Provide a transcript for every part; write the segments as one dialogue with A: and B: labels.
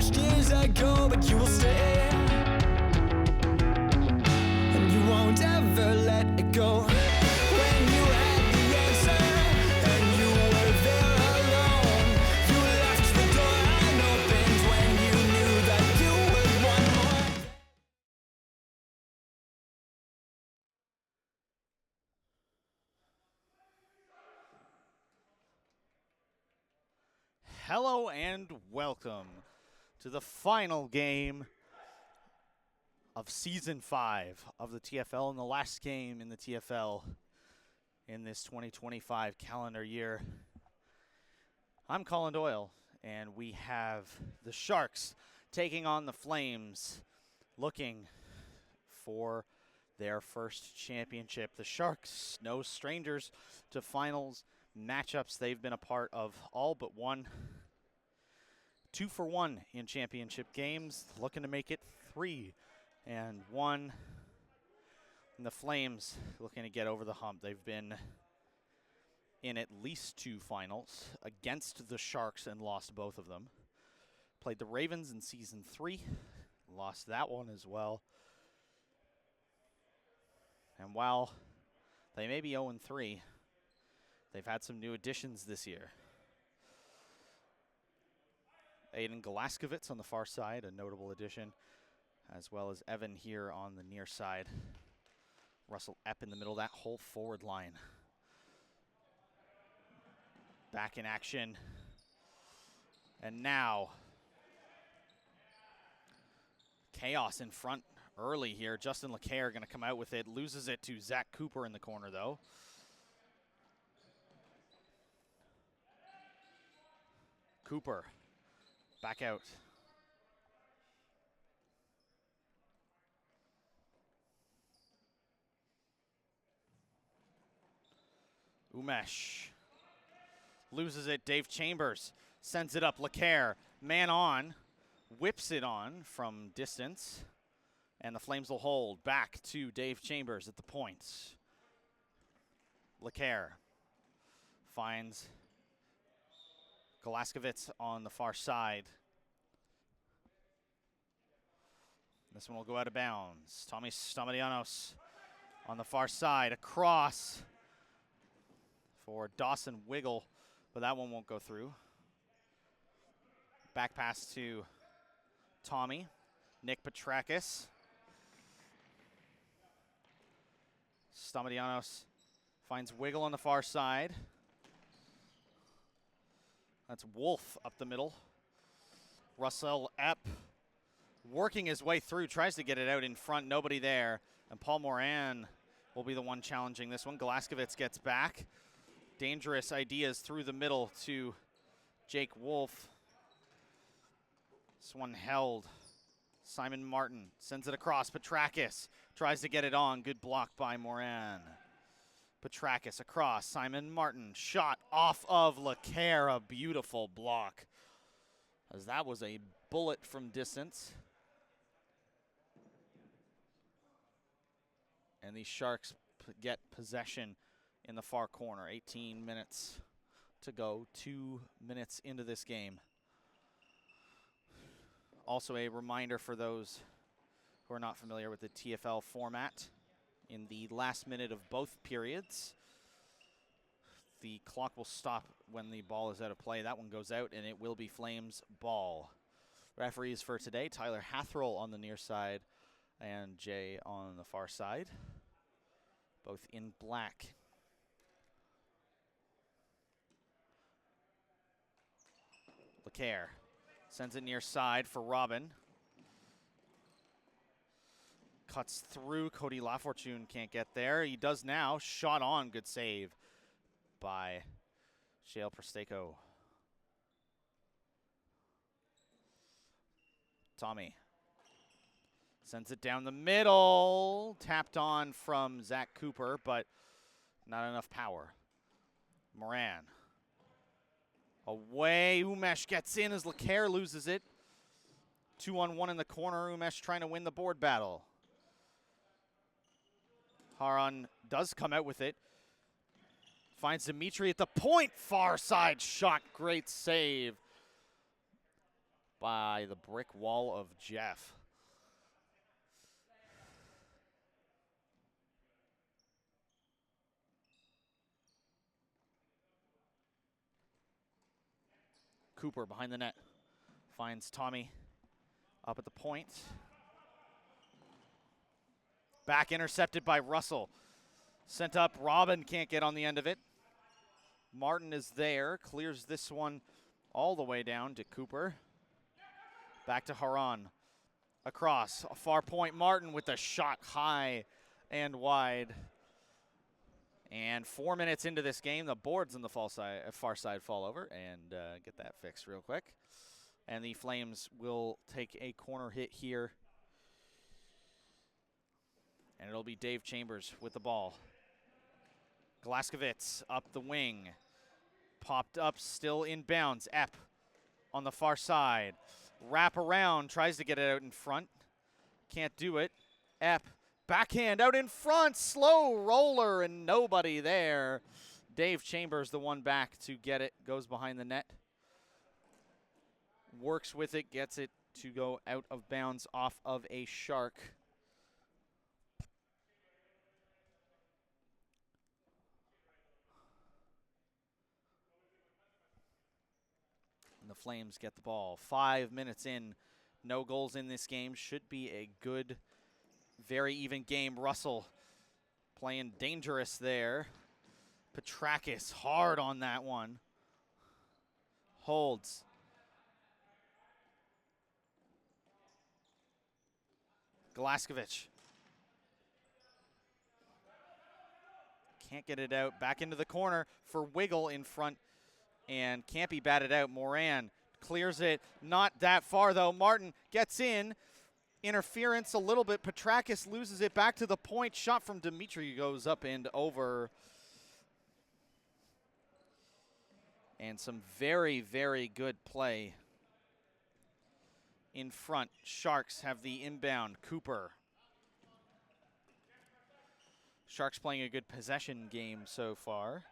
A: watched years ago, but you will stay, and you won't ever let it go. When you had the answer, and you were there alone, you left the door unopened when you knew that you would want more.
B: Hello and welcome to the final game of Season 5 of the TFL and the last game in the TFL in this 2025 calendar year. I'm Colin Doyle, and we have the Sharks taking on the Flames, looking for their first championship. The Sharks, no strangers to finals matchups. They've been a part of all but one. 2 for 1 in championship games, looking to make it 3 and 1. And the Flames looking to get over the hump. They've been in at least 2 finals against the Sharks and lost both of them. Played the Ravens in Season 3, lost that one as well. And while they may be 0-3, they've had some new additions this year. Aiden Galaskovitz on the far side, a notable addition, as well as Evan here on the near side. Russell Epp in the middle, that whole forward line. Back in action. And now, chaos in front early here. Justin LeCaire going to come out with it, loses it to Zach Cooper in the corner though. Cooper. Back out. Umesh loses it. Dave Chambers sends it up. LeCaire, man on, whips it on from distance, and the Flames will hold. Back to Dave Chambers at the point. LeCaire finds Galaskovitz on the far side. This one will go out of bounds. Tommy Stamadianos on the far side. Across for Dawson Wiggle, but that one won't go through. Back pass to Tommy. Nick Petrakis. Stamadianos finds Wiggle on the far side. That's Wolf up the middle. Russell Epp working his way through, tries to get it out in front, nobody there. And Paul Moran will be the one challenging this one. Galaskovitz gets back. Dangerous ideas through the middle to Jake Wolf. This one held. Simon Martin sends it across. Petrakis tries to get it on. Good block by Moran. Petrakis across. Simon Martin. Shot off of LeCaire. A beautiful block, as that was a bullet from distance. And the Sharks get possession in the far corner. 18 minutes to go. 2 minutes into this game. Also a reminder for those who are not familiar with the TFL format. In the last minute of both periods, the clock will stop when the ball is out of play. That one goes out, and it will be Flames ball. Referees for today, Tyler Hathroll on the near side and Jay on the far side, both in black. LeCaire sends it near side for Robin. Cuts through. Cody Lafortune can't get there. He does now. Shot on. Good save by Shale Presteko. Tommy sends it down the middle. Tapped on from Zach Cooper, but not enough power. Moran. Away. Umesh gets in as LeCaire loses it. 2-on-1 in the corner. Umesh trying to win the board battle. Haran does come out with it. Finds Dimitri at the point. Far side shot. Great save by the brick wall of Jeff. Cooper behind the net. Finds Tommy up at the point. Back intercepted by Russell. Sent up. Robin can't get on the end of it. Martin is there. Clears this one all the way down to Cooper. Back to Haran. Across. A far point. Martin with the shot high and wide. And 4 minutes into this game, the boards on the far side fall over, and get that fixed real quick. And the Flames will take a corner hit here. And it'll be Dave Chambers with the ball. Glaskovitz up the wing. Popped up, still in bounds. Epp on the far side. Wrap around, tries to get it out in front. Can't do it. Epp, backhand out in front. Slow roller and nobody there. Dave Chambers, the one back to get it. Goes behind the net. Works with it, gets it to go out of bounds off of a Shark. And the Flames get the ball. 5 minutes in, no goals in this game. Should be a good, very even game. Russell playing dangerous there. Petrakis hard on that one. Holds. Glaskovich. Can't get it out. Back into the corner for Wiggle in front. And can't be batted out. Moran clears it. Not that far, though. Martin gets in. Interference a little bit. Petrakis loses it back to the point. Shot from Dimitri goes up and over. And some very, very good play in front. Sharks have the inbound. Cooper. Sharks playing a good possession game so far.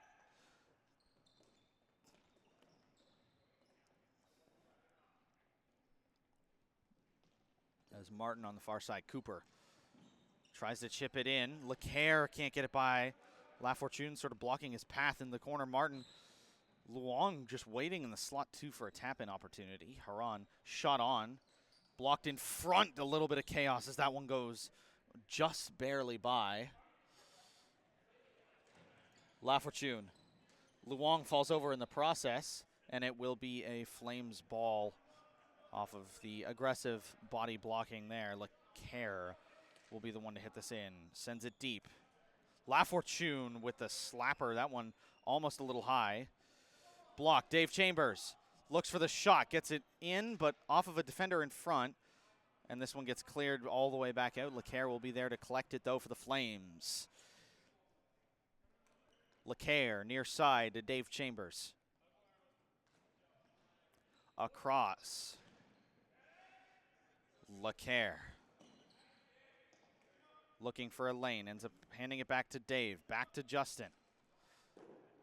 B: As Martin on the far side. Cooper tries to chip it in. LeCaire can't get it by. LaFortune sort of blocking his path in the corner. Martin. Luong just waiting in the slot too for a tap-in opportunity. Haran shot on. Blocked in front. A little bit of chaos as that one goes just barely by. LaFortune. Luong falls over in the process, and it will be a Flames ball off of the aggressive body blocking there. LeCaire will be the one to hit this in. Sends it deep. LaFortune with the slapper. That one almost a little high. Block. Dave Chambers looks for the shot. Gets it in, but off of a defender in front. And this one gets cleared all the way back out. LeCaire will be there to collect it, though, for the Flames. LeCaire near side to Dave Chambers. Across. LeCaire. Looking for a lane. Ends up handing it back to Dave. Back to Justin.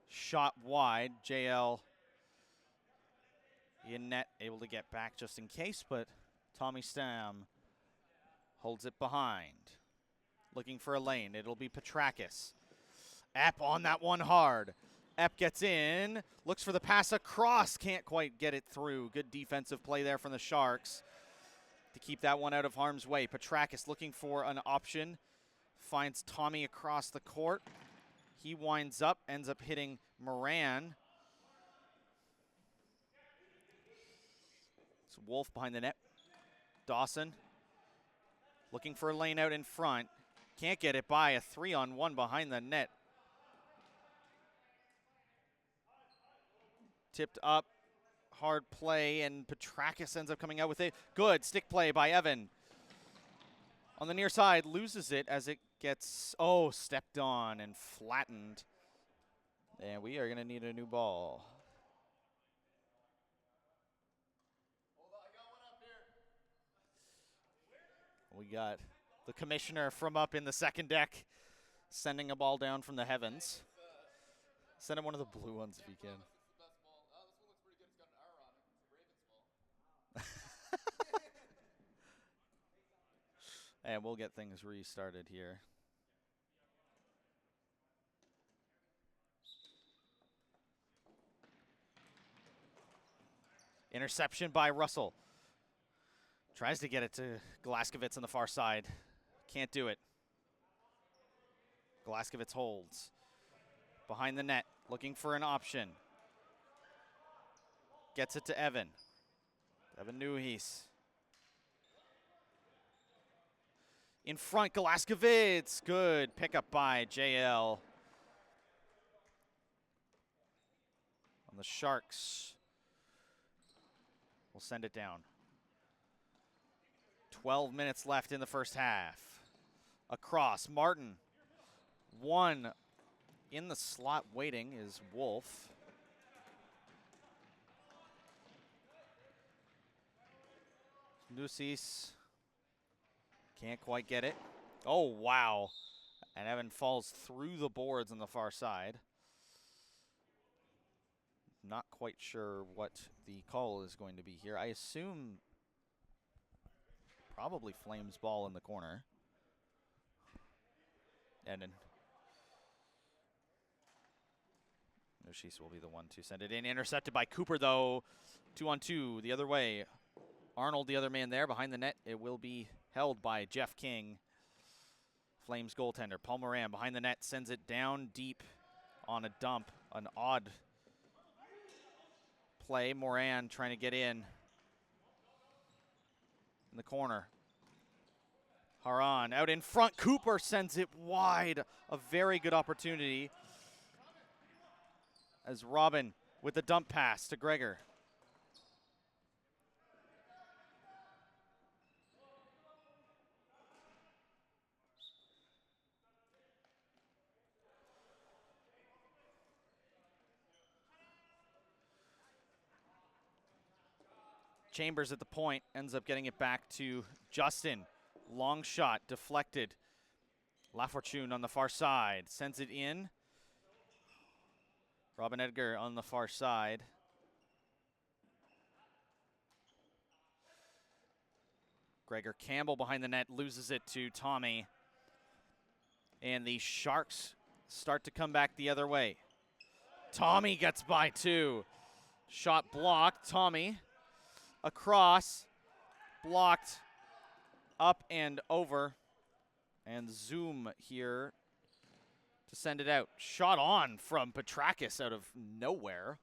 B: Shot wide. JL in net. Able to get back just in case, but Tommy Stam holds it behind. Looking for a lane. It'll be Petrakis. Epp on that one hard. Epp gets in. Looks for the pass across. Can't quite get it through. Good defensive play there from the Sharks to keep that one out of harm's way. Petrakis looking for an option. Finds Tommy across the court. He winds up. Ends up hitting Moran. It's Wolf behind the net. Dawson looking for a lane out in front. Can't get it by. A 3-on-1 behind the net. Tipped up. Hard play, and Petrakis ends up coming out with it. Good stick play by Evan. On the near side, loses it as it gets, stepped on and flattened. And we are going to need a new ball. We got the commissioner from up in the second deck sending a ball down from the heavens. Send him one of the blue ones if you can. And we'll get things restarted here. Interception by Russell. Tries to get it to Glaskovitz on the far side. Can't do it. Glaskovitz holds. Behind the net, looking for an option. Gets it to Evan. Evan Nuhis. In front, Glaskovitz. Good pickup by JL. On the Sharks. We'll send it down. 12 minutes left in the first half. Across, Martin. One in the slot waiting is Wolf. Nusis can't quite get it. Oh, wow. And Evan falls through the boards on the far side. Not quite sure what the call is going to be here. I assume probably Flames ball in the corner. And then Nusis will be the one to send it in. Intercepted by Cooper, though. 2-on-2 the other way. Arnold, the other man there behind the net. It will be held by Jeff King. Flames goaltender. Paul Moran behind the net sends it down deep on a dump. An odd play. Moran trying to get in the corner. Haran out in front. Cooper sends it wide. A very good opportunity as Robin with the dump pass to Gregor. Chambers at the point, ends up getting it back to Justin. Long shot, deflected. Lafortune on the far side, sends it in. Robin Edgar on the far side. Gregor Campbell behind the net, loses it to Tommy. And the Sharks start to come back the other way. Tommy gets by two. Shot blocked, Tommy. Across, blocked, up and over, and Zoom here to send it out. Shot on from Petrakis out of nowhere.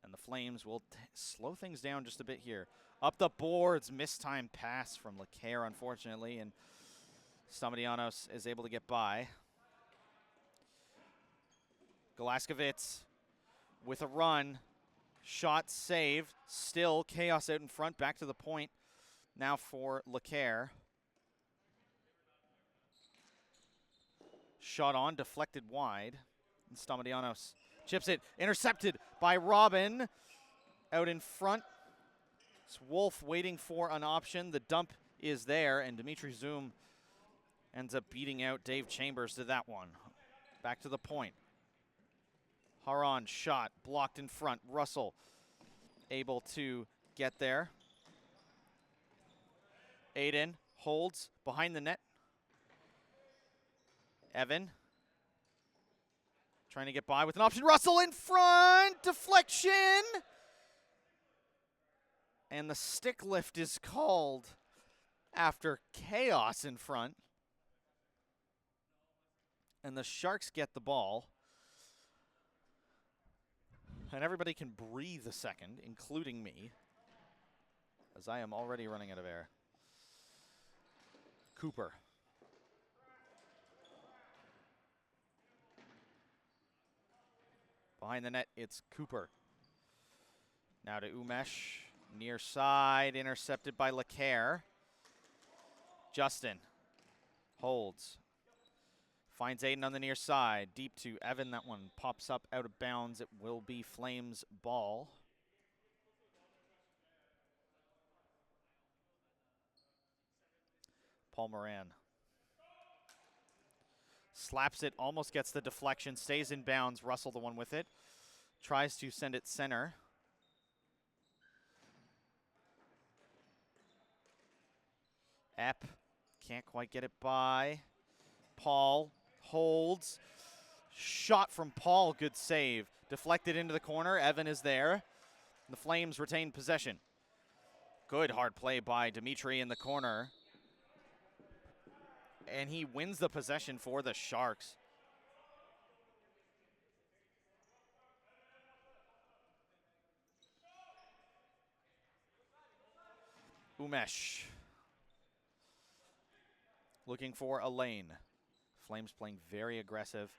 B: And the Flames will slow things down just a bit here. Up the boards, mistimed pass from LeCaire, unfortunately, and Stamatianos is able to get by. Glaskovitz with a run. Shot saved. Still chaos out in front. Back to the point now for LeCaire. Shot on, deflected wide. And Stamatianos chips it. Intercepted by Robin. Out in front. It's Wolf waiting for an option. The dump is there, and Dimitri Zoom ends up beating out Dave Chambers to that one. Back to the point. Haran shot, blocked in front. Russell able to get there. Aiden holds behind the net. Evan trying to get by with an option. Russell in front, deflection. And the stick lift is called after chaos in front. And the Sharks get the ball. And everybody can breathe a second, including me, as I am already running out of air. Cooper. Behind the net, it's Cooper. Now to Umesh. Near side, intercepted by LeCaire. Justin holds. Finds Aiden on the near side. Deep to Evan. That one pops up out of bounds. It will be Flames ball. Paul Moran. Slaps it, almost gets the deflection, stays in bounds. Russell the one with it. Tries to send it center. Epp can't quite get it by. Paul holds. Shot from Paul, good save. Deflected into the corner, Evan is there. The Flames retain possession. Good hard play by Dimitri in the corner. And he wins the possession for the Sharks. Umesh looking for a lane. Flames playing very aggressive.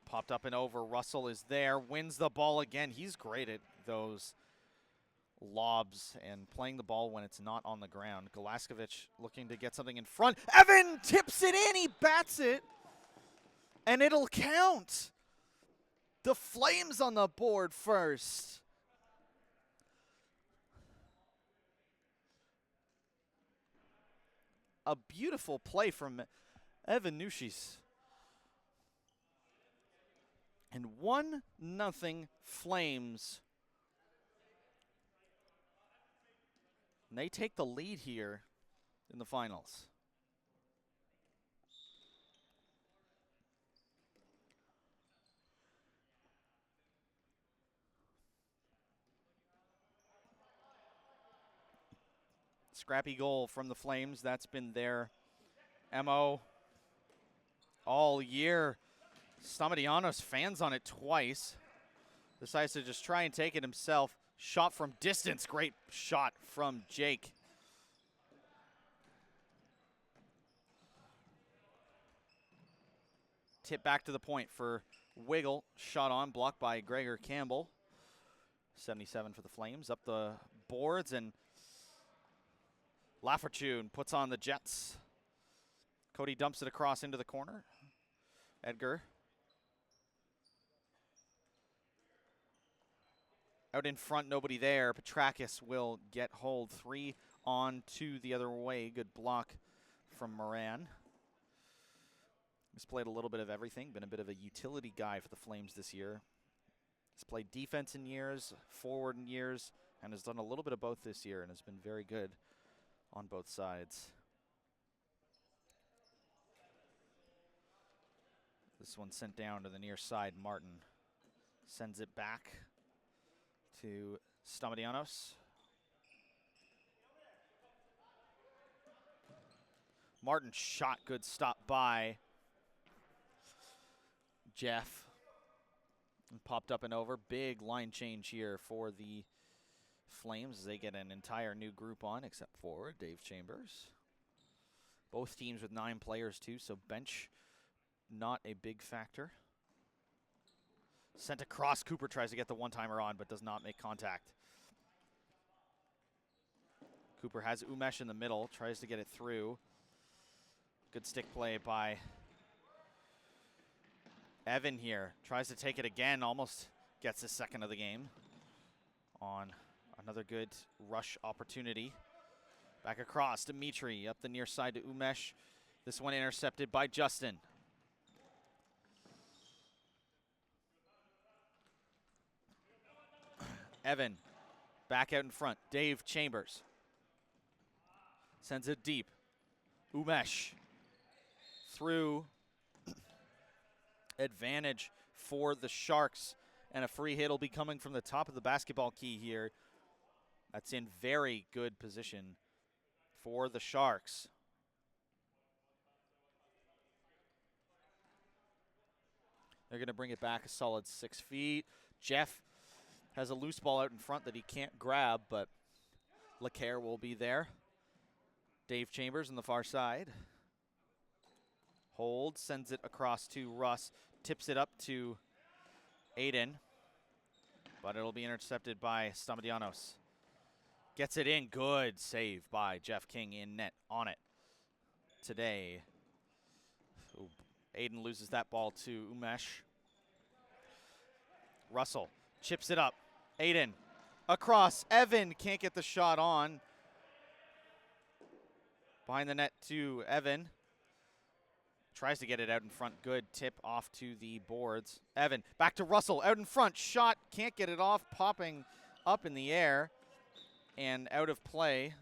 B: Popped up and over. Russell is there. Wins the ball again. He's great at those lobs and playing the ball when it's not on the ground. Galaskovic looking to get something in front. Evan tips it in. He bats it. And it'll count. The Flames on the board first. A beautiful play from Evan Nushis. And 1-0 Flames. And they take the lead here in the finals. Scrappy goal from the Flames. That's been their MO all year. Stamatianos fans on it twice. Decides to just try and take it himself. Shot from distance. Great shot from Jake. Tip back to the point for Wiggle. Shot on, blocked by Gregor Campbell. 77 for the Flames. Up the boards, and Lafortune puts on the Jets. Cody dumps it across into the corner. Edgar. Out in front, nobody there. Petrakis will get hold. 3 on 2 the other way. Good block from Moran. He's played a little bit of everything. Been a bit of a utility guy for the Flames this year. He's played defense in years, forward in years, and has done a little bit of both this year and has been very good on both sides. This one sent down to the near side. Martin sends it back to Stamatianos. Martin shot, good stop by Jeff. And popped up and over. Big line change here for the Flames as they get an entire new group on, except for Dave Chambers. Both teams with 9 players too, so bench not a big factor. Sent across. Cooper tries to get the one-timer on, but does not make contact. Cooper has Umesh in the middle, tries to get it through. Good stick play by Evan here. Tries to take it again, almost gets his second of the game on another good rush opportunity. Back across, Dimitri up the near side to Umesh. This one intercepted by Justin. Evan back out in front. Dave Chambers sends it deep. Umesh through. Advantage for the Sharks, and a free hit will be coming from the top of the basketball key here. That's in very good position for the Sharks. They're going to bring it back a solid 6 feet. Jeff has a loose ball out in front that he can't grab, but LeCaire will be there. Dave Chambers on the far side. Hold, sends it across to Russ. Tips it up to Aiden, but it'll be intercepted by Stamatianos. Gets it in. Good save by Jeff King in net on it today. Ooh, Aiden loses that ball to Umesh. Russell chips it up. Aiden across. Evan can't get the shot on. Behind the net to Evan. Tries to get it out in front. Good tip off to the boards. Evan back to Russell. Out in front. Shot. Can't get it off. Popping up in the air and out of play.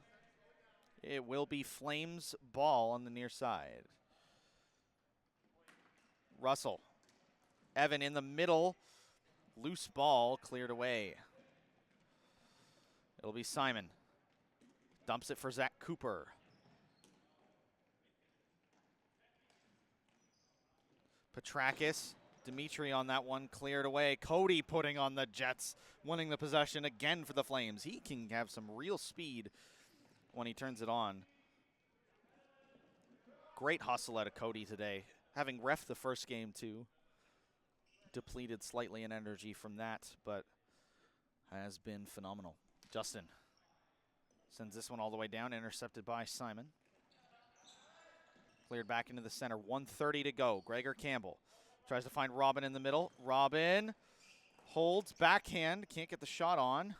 B: It will be Flames ball on the near side. Russell. Evan in the middle. Loose ball cleared away. It'll be Simon. Dumps it for Zach Cooper. Petrakis. Dimitri on that one, cleared away. Cody putting on the Jets, winning the possession again for the Flames. He can have some real speed when he turns it on. Great hustle out of Cody today. Having ref the first game too. Depleted slightly in energy from that, but has been phenomenal. Justin sends this one all the way down, intercepted by Simon. Cleared back into the center, 1:30 to go. Gregor Campbell tries to find Robin in the middle. Robin holds, backhand, can't get the shot on.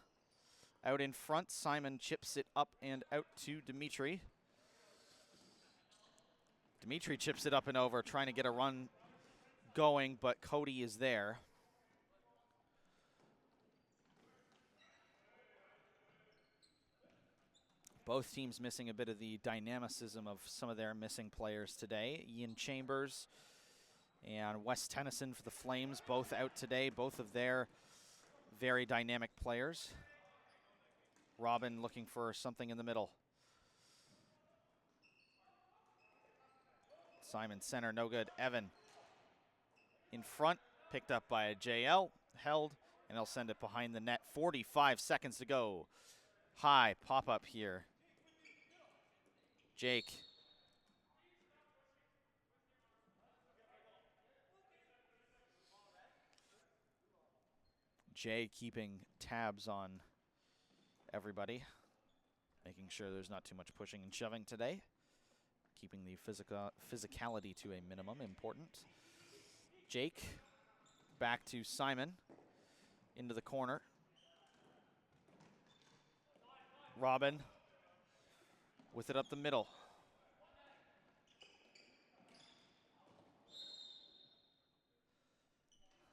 B: Out in front, Simon chips it up and out to Dimitri. Dimitri chips it up and over, trying to get a run going, but Cody is there. Both teams missing a bit of the dynamicism of some of their missing players today. Ian Chambers and Wes Tennyson for the Flames, both out today, both of their very dynamic players. Robin looking for something in the middle. Simon center, no good. Evan in front, picked up by a JL, held, and he'll send it behind the net. 45 seconds to go. High pop-up here. Jake. Jay keeping tabs on everybody, making sure there's not too much pushing and shoving today. Keeping the physicality to a minimum, important. Jake, back to Simon, into the corner. Robin, with it up the middle.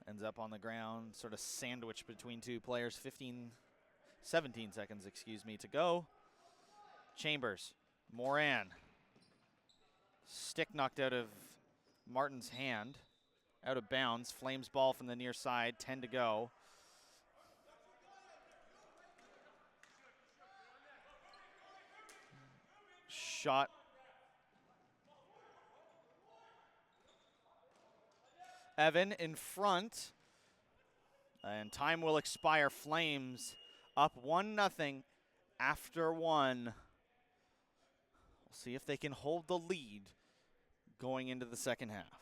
B: Ends up on the ground, sort of sandwiched between two players. 17 seconds, to go. Chambers, Moran. Stick knocked out of Martin's hand. Out of bounds. Flames ball from the near side. 10 to go. Shot. Evan in front. And time will expire. Flames up 1-0 after one. We'll see if they can hold the lead going into the second half.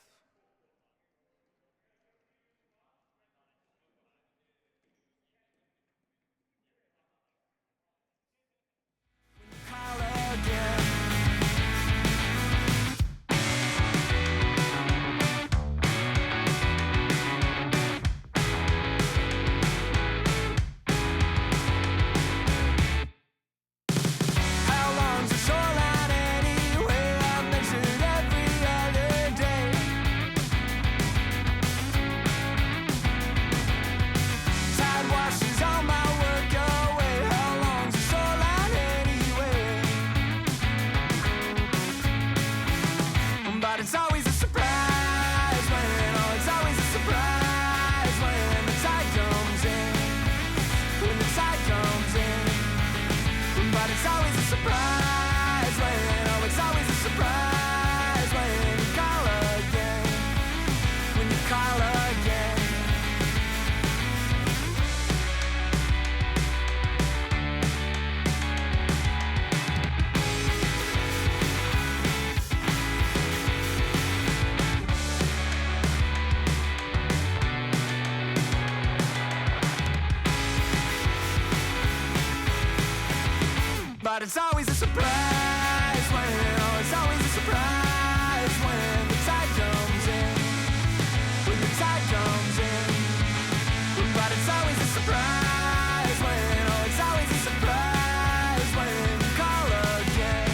A: But it's always a surprise when, oh, it's always a surprise when the tide comes in, when the tide comes in. But it's always a surprise when, oh, it's always a surprise when you call again.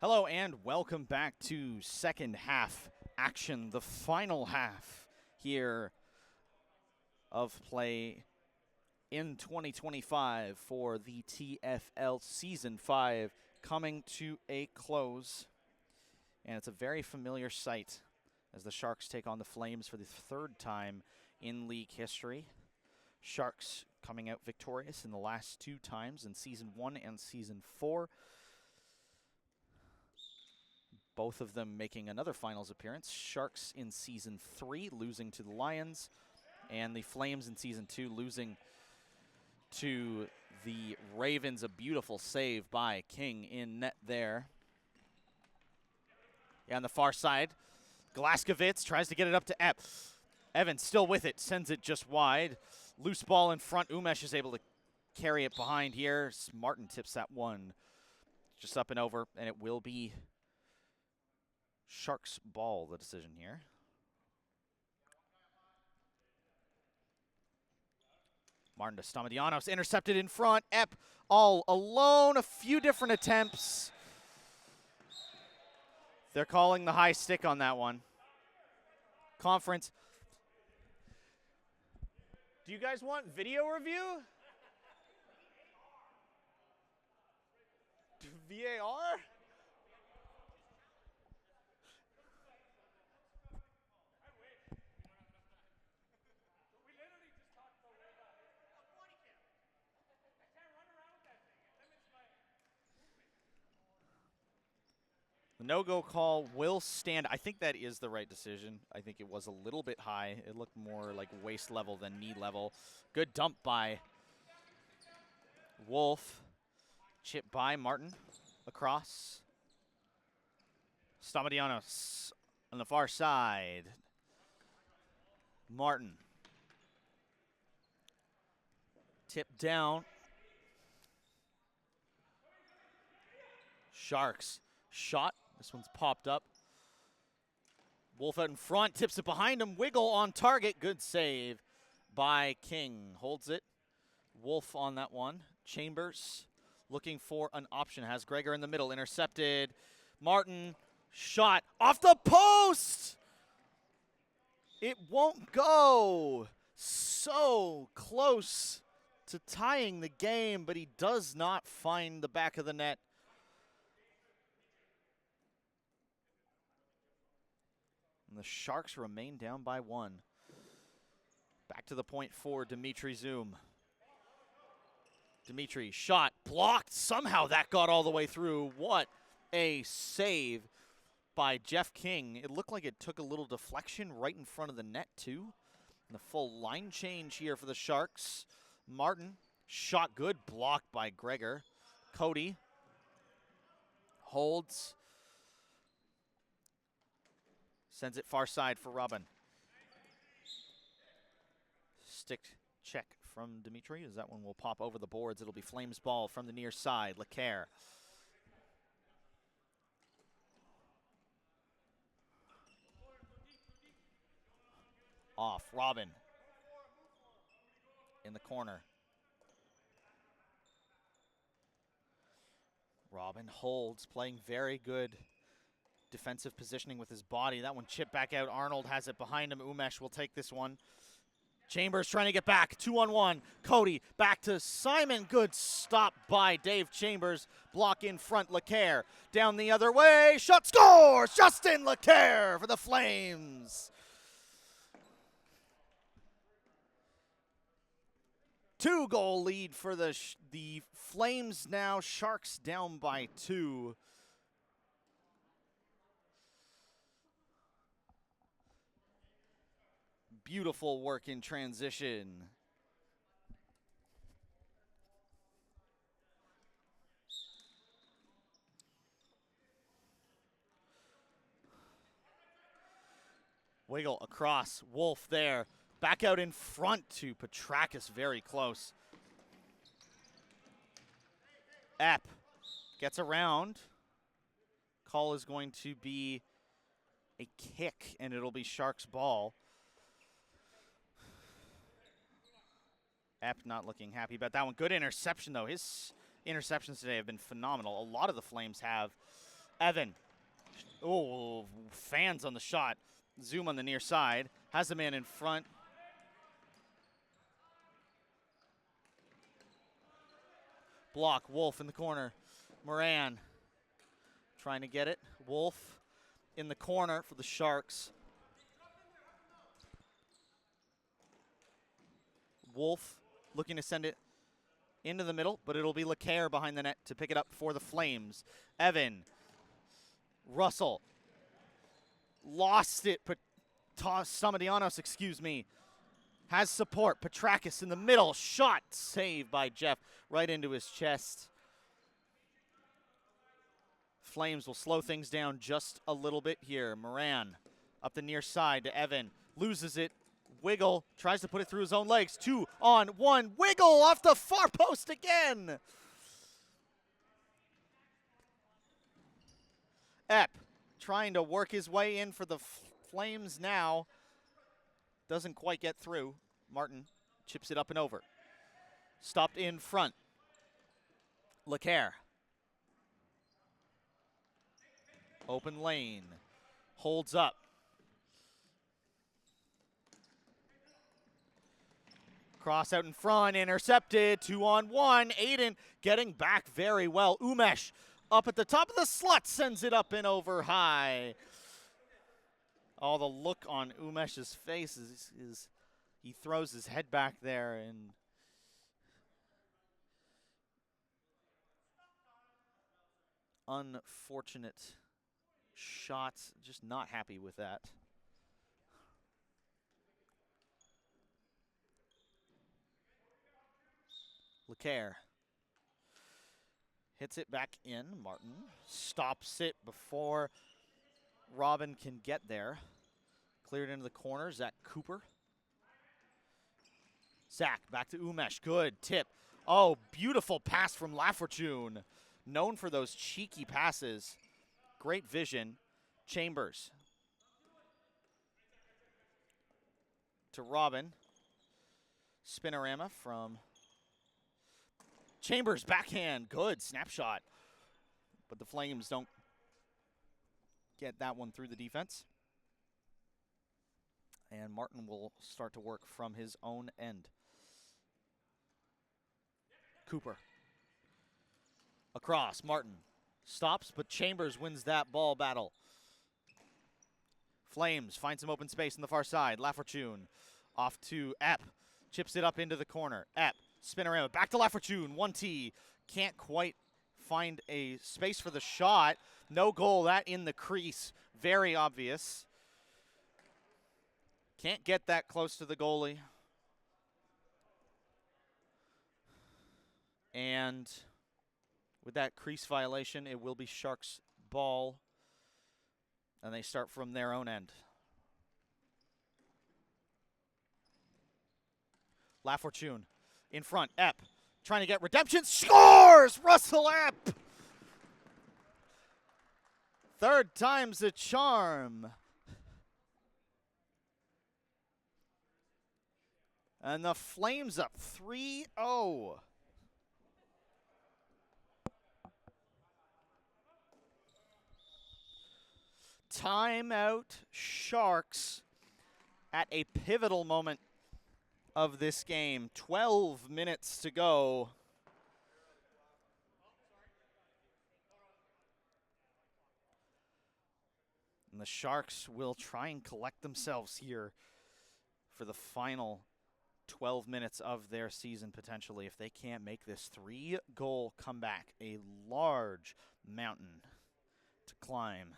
B: Hello and welcome back to second half action, the final half here of play in 2025 for the TFL Season 5 coming to a close. And it's a very familiar sight as the Sharks take on the Flames for the third time in league history. Sharks coming out victorious in the last 2 times in Season 1 and Season 4. Both of them making another finals appearance. Sharks in Season 3 losing to the Lions, and the Flames in Season 2 losing to the Ravens. A beautiful save by King in net there. Yeah, on the far side, Glaskovitz tries to get it up to Epp. Evans still with it, sends it just wide. Loose ball in front. Umesh is able to carry it behind here. Martin tips that one just up and over, and it will be Sharks ball, the decision here. Martin to Stamadianos, intercepted in front. Epp all alone, a few different attempts. They're calling the high stick on that one. Conference. Do you guys want video review? VAR? The no-go call will stand. I think that is the right decision. I think it was a little bit high. It looked more like waist level than knee level. Good dump by Wolf. Chip by Martin across. Stamadianos on the far side. Martin. Tip down. Sharks. Shot. This one's popped up. Wolf out in front, tips it behind him. Wiggle on target. Good save by King. Holds it. Wolf on that one. Chambers looking for an option. Has Gregor in the middle. Intercepted. Martin. Shot off the post. It won't go. So close to tying the game, but he does not find the back of the net. And the Sharks remain down by 1. Back to the point for Dimitri Zoom. Dimitri, shot, blocked. Somehow that got all the way through. What a save by Jeff King. It looked like it took a little deflection right in front of the net, too. And the full line change here for the Sharks. Martin, shot good, blocked by Gregor. Cody holds. Sends it far side for Robin. Stick check from Dimitri, as that one will pop over the boards. It'll be Flames ball from the near side. LeCaire. Off. Robin. In the corner. Robin holds, playing very good defensive positioning with his body. That one chipped back out. Arnold has it behind him. Umesh will take this one. Chambers trying to get back. 2-on-1. Cody back to Simon. Good stop by Dave Chambers. Block in front. LeCaire down the other way. Shot, scores! Justin LeCaire for the Flames. 2-goal lead for the Flames now. Sharks down by 2. Beautiful work in transition. Wiggle across. Wolf there. Back out in front to Petrakis, very close. Epp gets around. Call is going to be a kick, and it'll be Sharks ball. Epp not looking happy about that one. Good interception, though. His interceptions today have been phenomenal. A lot of the Flames have. Evan. Oh, fans on the shot. Zoom on the near side. Has a man in front. Block. Wolf in the corner. Moran trying to get it. Wolf in the corner for the Sharks. Wolf looking to send it into the middle, but it'll be LeCaire behind the net to pick it up for the Flames. Evan. Russell. Lost it. Samadianos, excuse me. Has support. Petrakis in the middle. Shot. Saved by Jeff right into his chest. Flames will slow things down just a little bit here. Moran up the near side to Evan. Loses it. Wiggle. Tries to put it through his own legs. 2-on-1. Wiggle off the far post again. Epp trying to work his way in for the Flames now. Doesn't quite get through. Martin chips it up and over. Stopped in front. LeCaire. Open lane. Holds up. Cross out in front. Intercepted. 2-on-1. Aiden getting back very well. Umesh up at the top of the slot. Sends it up and over high. Oh, the look on Umesh's face is he throws his head back there and unfortunate shots. Just not happy with that. LeCaire hits it back in. Martin stops it before Robin can get there. Cleared into the corner. Zach Cooper. Zach back to Umesh. Good tip. Oh, beautiful pass from Lafortune. Known for those cheeky passes. Great vision. Chambers. To Robin. Spinorama from Chambers. Backhand. Good snapshot. But the Flames don't get that one through the defense. And Martin will start to work from his own end. Cooper. Across. Martin stops, but Chambers wins that ball battle. Flames find some open space on the far side. Lafortune off to Epp. Chips it up into the corner. Epp. Spinorama. Back to Lafortune. 1T. Can't quite find a space for the shot. No goal. That in the crease. Very obvious. Can't get that close to the goalie. And with that crease violation, it will be Sharks' ball. And they start from their own end. Lafortune in front. Epp trying to get redemption. Scores! Russell Epp! Third time's a charm. And the Flames up 3-0. Timeout Sharks at a pivotal moment of this game. 12 minutes to go. And the Sharks will try and collect themselves here for the final 12 minutes of their season, potentially, if they can't make this 3-goal comeback. A large mountain to climb.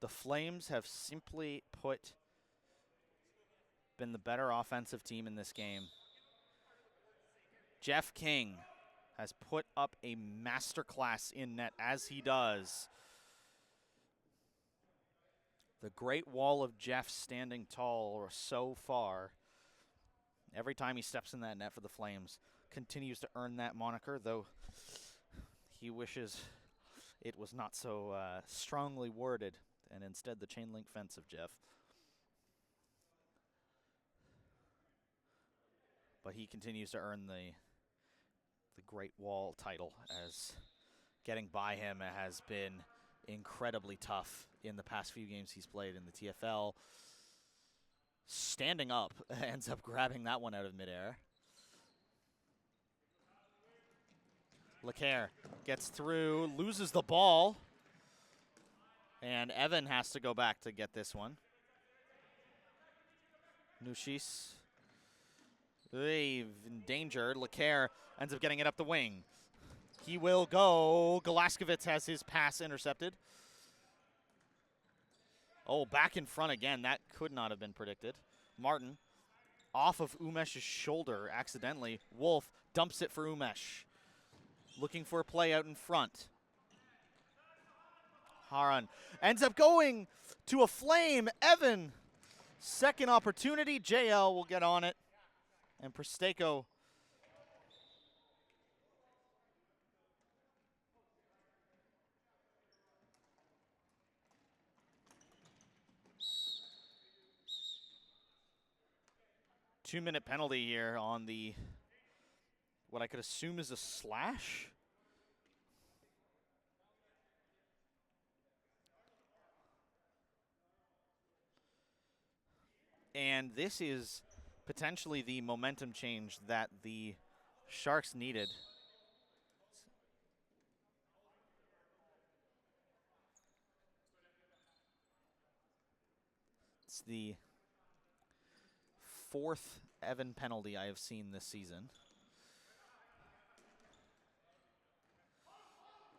B: The Flames have simply put been the better offensive team in this game. Jeff King has put up a masterclass in net, as he does. The Great Wall of Jeff standing tall so far. Every time he steps in that net for the Flames, continues to earn that moniker, though he wishes it was not so strongly worded, and instead the chain link fence of Jeff. But he continues to earn the Great Wall title as getting by him has been incredibly tough in the past few games he's played in the TFL. Standing up, ends up grabbing that one out of midair. LeCaire gets through, loses the ball, and Evan has to go back to get this one. Nushis in danger. LeCaire ends up getting it up the wing. He will go. Galaskovitz has his pass intercepted. Oh, back in front again. That could not have been predicted. Martin off of Umesh's shoulder accidentally. Wolf dumps it for Umesh. Looking for a play out in front. Haran ends up going to a flame. Evan, second opportunity. JL will get on it. And Presteko two-minute penalty here on the, what I could assume is a slash. And this is potentially the momentum change that the Sharks needed. It's the fourth Evan penalty I have seen this season.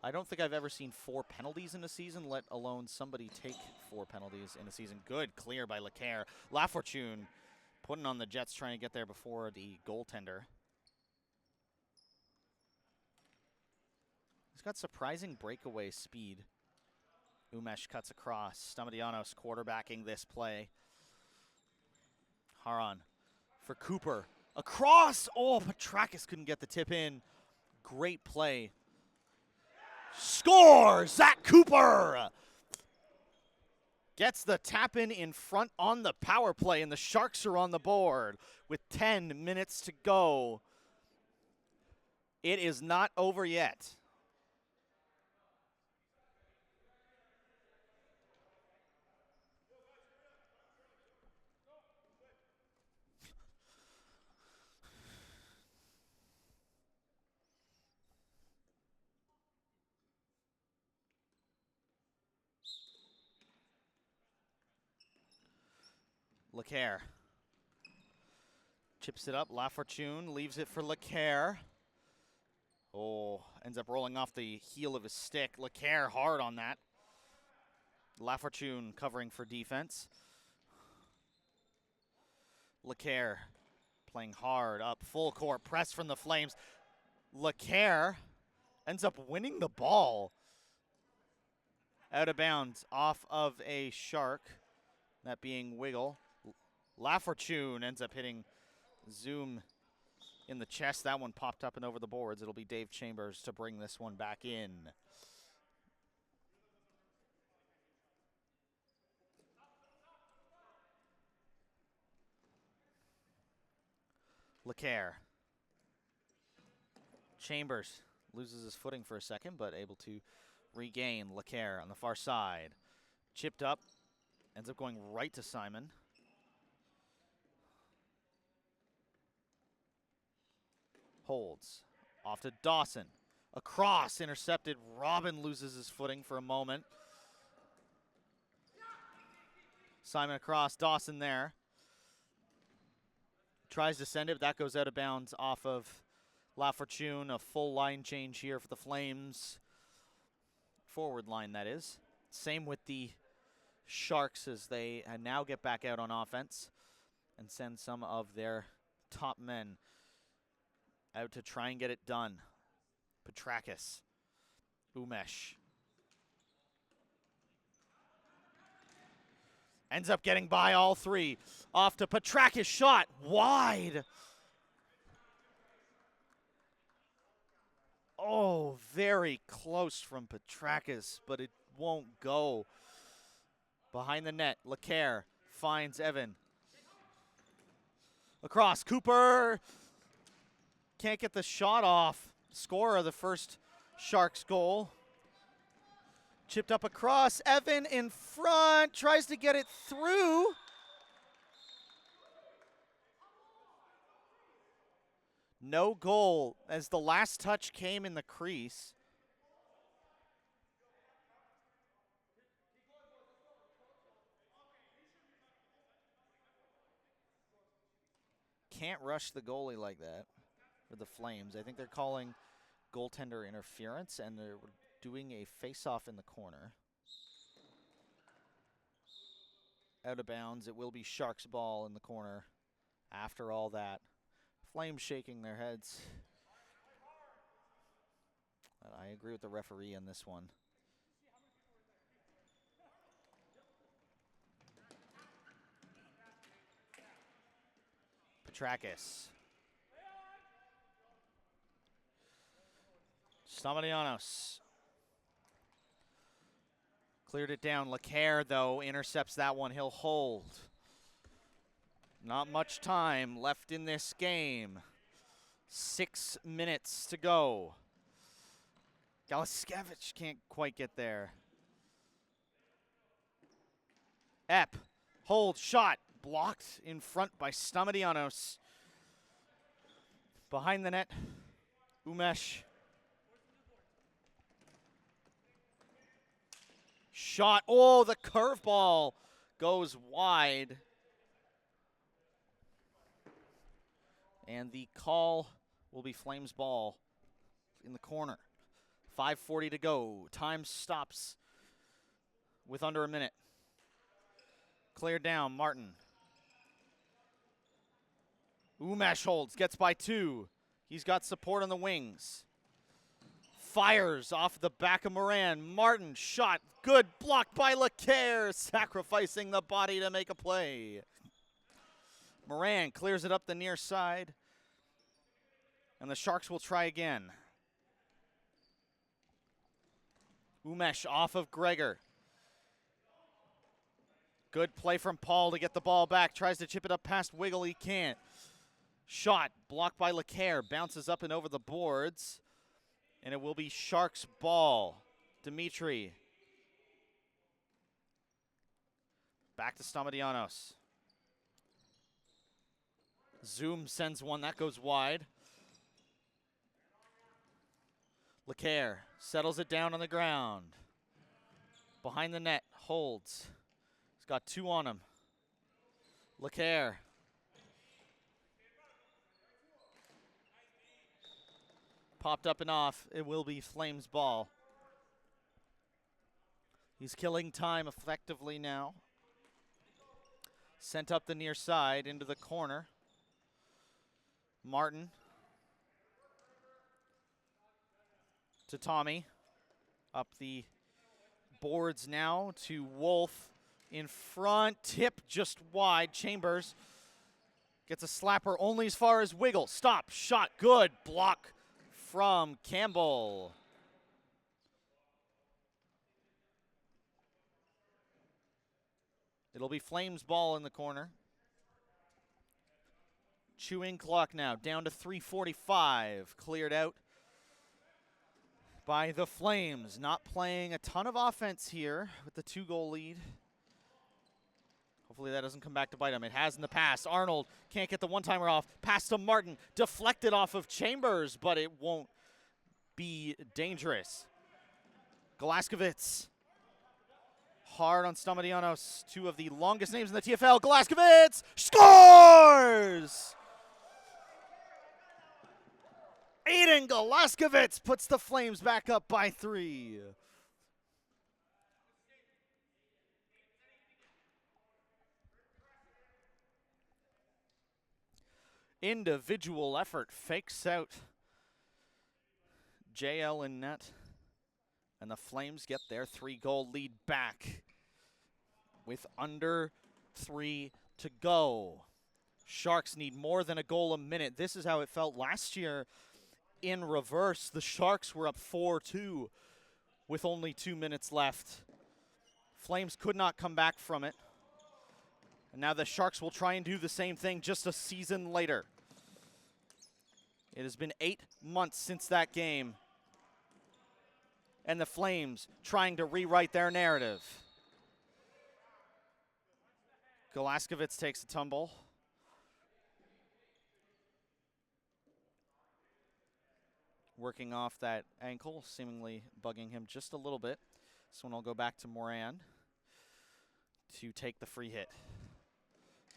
B: I don't think I've ever seen 4 penalties in a season, let alone somebody take 4 penalties in a season. Good clear by LeCaire. Lafortune putting on the Jets, trying to get there before the goaltender. He's got surprising breakaway speed. Umesh cuts across. Stamatianos quarterbacking this play. Haran for Cooper. Across! Oh, Petrakis couldn't get the tip in. Great play. Score! Zach Cooper gets the tap in front on the power play, and the Sharks are on the board with 10 minutes to go. It is not over yet. LeCaire chips it up. Lafortune leaves it for LeCaire. Oh, ends up rolling off the heel of his stick. LeCaire hard on that. Lafortune covering for defense. LeCaire playing hard up. Full court press from the Flames. LeCaire ends up winning the ball. Out of bounds off of a Shark. That being Wiggle. Lafortune ends up hitting Zoom in the chest. That one popped up and over the boards. It'll be Dave Chambers to bring this one back in. LeCaire. Chambers loses his footing for a second, but able to regain. LeCaire on the far side. Chipped up. Ends up going right to Simon. Holds. Off to Dawson. Across. Intercepted. Robin loses his footing for a moment. Simon across. Dawson there. Tries to send it, but that goes out of bounds off of Lafortune. A full line change here for the Flames. Forward line, that is. Same with the Sharks as they now get back out on offense and send some of their top men out to try and get it done. Petrakis. Umesh. Ends up getting by all 3. Off to Petrakis. Shot wide. Oh, very close from Petrakis, but it won't go. Behind the net, LeCaire finds Evan. Across, Cooper can't get the shot off. Scorer of the first Sharks goal. Chipped up across. Evan in front. Tries to get it through. No goal as the last touch came in the crease. Can't rush the goalie like that for the Flames. I think they're calling goaltender interference, and they're doing a face-off in the corner. Out of bounds. It will be Sharks ball in the corner after all that. Flames shaking their heads. I agree with the referee on this one. Petrakis. Stamatianos. Cleared it down. LeCaire, though, intercepts that one. He'll hold. Not much time left in this game. 6 minutes to go. Galaskevich can't quite get there. Epp. Hold. Shot. Blocked in front by Stamatianos. Behind the net. Umesh. Shot. Oh, the curveball goes wide. And the call will be Flames ball in the corner. 5:40 to go. Time stops with under a minute. Cleared down. Martin. Umesh holds. Gets by 2. He's got support on the wings. Fires off the back of Moran. Martin, shot, good, blocked by LeCaire, sacrificing the body to make a play. Moran clears it up the near side, and the Sharks will try again. Umesh off of Gregor. Good play from Paul to get the ball back. Tries to chip it up past Wiggle, he can't. Shot, blocked by LeCaire, bounces up and over the boards. And it will be Sharks ball. Dimitri. Back to Stamatianos. Zoom sends one. That goes wide. LeCaire settles it down on the ground. Behind the net. Holds. He's got 2 on him. LeCaire. Popped up and off. It will be Flames ball. He's killing time effectively now. Sent up the near side into the corner. Martin. To Tommy. Up the boards now to Wolf. In front. Tip just wide. Chambers gets a slapper only as far as Wiggle. Stop. Shot. Good. Block from Campbell. It'll be Flames ball in the corner. Chewing clock now, down to 3:45. Cleared out by the Flames. Not playing a ton of offense here with the 2-goal lead. Hopefully that doesn't come back to bite him. It has in the past. Arnold can't get the one-timer off. Pass to Martin. Deflected off of Chambers, but it won't be dangerous. Galaskevich. Hard on Stamatianos. 2 of the longest names in the TFL. Galaskevich scores! Aiden Galaskevich puts the Flames back up by 3. Individual effort fakes out JL in net, and the Flames get their 3-goal lead back with under 3 to go. Sharks need more than a goal a minute. This is how it felt last year in reverse. The Sharks were up 4-2 with only 2 minutes left. Flames could not come back from it. And now the Sharks will try and do the same thing just a season later. It has been 8 months since that game. And the Flames trying to rewrite their narrative. Glaskovitz takes a tumble. Working off that ankle, seemingly bugging him just a little bit. This one will go back to Moran to take the free hit.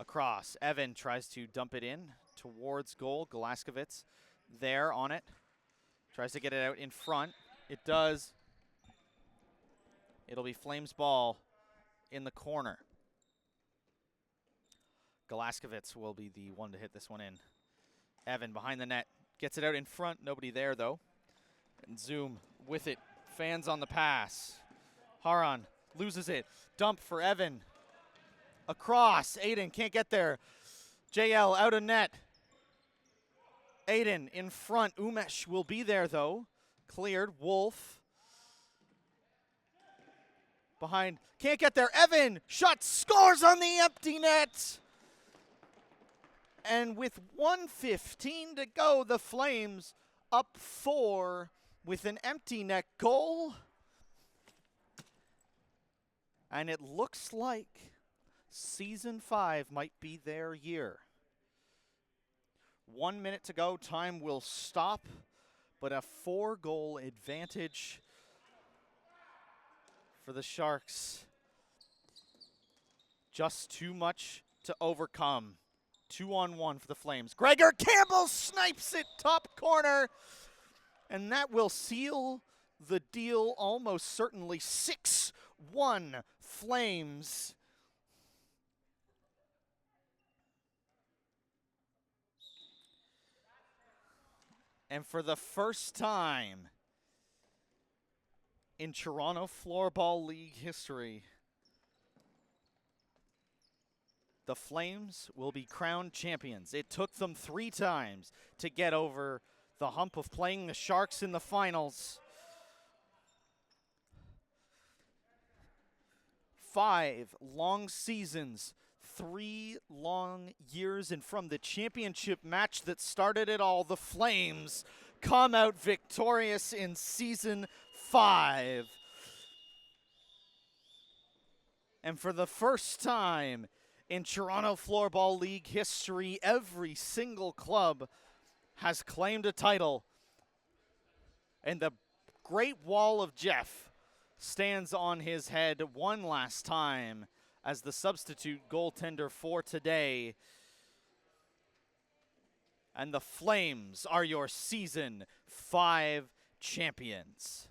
B: Across, Evan tries to dump it in towards goal. Glaskovitz there on it. Tries to get it out in front. It does. It'll be Flames ball in the corner. Glaskovitz will be the one to hit this one in. Evan behind the net. Gets it out in front. Nobody there, though. And Zoom with it. Fans on the pass. Haran loses it. Dump for Evan. Across. Aiden can't get there. JL out of net. Aiden in front. Umesh will be there, though. Cleared. Wolf. Behind. Can't get there. Evan. Shot. Scores on the empty net. And with 1:15 to go, the Flames up 4 with an empty net goal. And it looks like Season 5 might be their year. 1 minute to go. Time will stop. But a 4-goal advantage for the Sharks. Just too much to overcome. 2-on-1 for the Flames. Gregor Campbell snipes it top corner. And that will seal the deal almost certainly. 6-1 Flames. And for the first time in Toronto Floorball League history, the Flames will be crowned champions. It took them 3 times to get over the hump of playing the Sharks in the finals. 5 long seasons, 3 long years, and from the championship match that started it all, the Flames come out victorious in Season 5. And for the first time in Toronto Floorball League history, every single club has claimed a title. And the Great Wall of Jeff stands on his head one last time as the substitute goaltender for today. And the Flames are your Season 5 champions.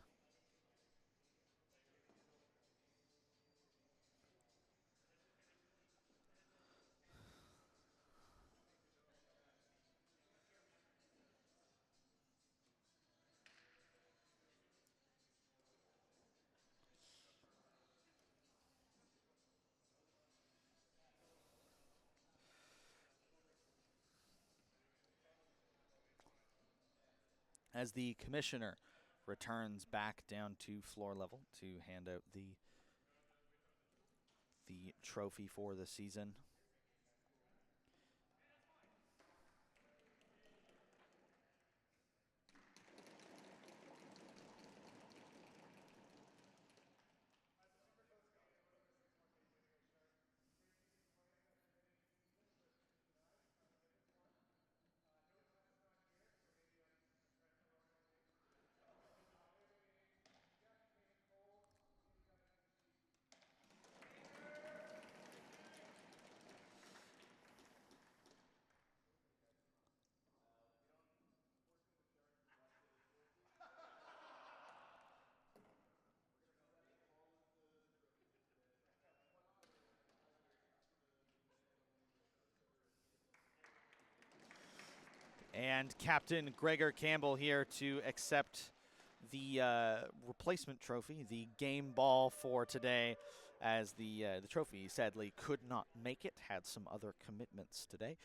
B: As the commissioner returns back down to floor level to hand out the trophy for the season. And Captain Gregor Campbell here to accept the replacement trophy, the game ball for today, as the trophy sadly could not make it, had some other commitments today.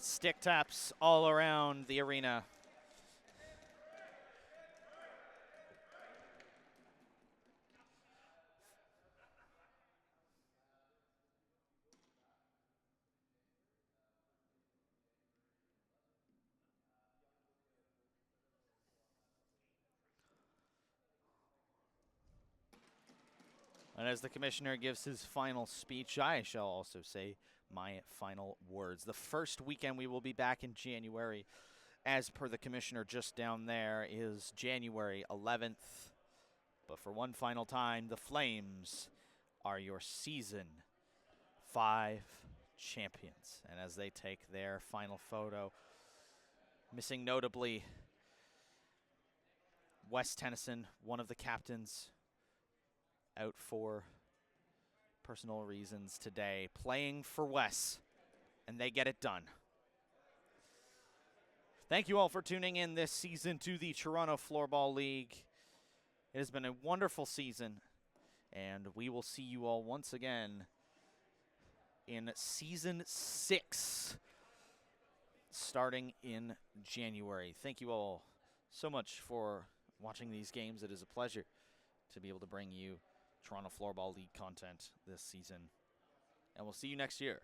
B: Stick taps all around the arena. And as the commissioner gives his final speech, I shall also say my final words. The first weekend we will be back in January, as per the commissioner just down there, is January 11th. But for one final time, the Flames are your Season 5 champions. And as they take their final photo, missing notably Wes Tennyson, one of the captains, out for personal reasons today, playing for Wes, and they get it done. Thank you all for tuning in this season to the Toronto Floorball League. It has been a wonderful season, and we will see you all once again in Season 6, starting in January. Thank you all so much for watching these games. It is a pleasure to be able to bring you Toronto Floorball League content this season. And we'll see you next year.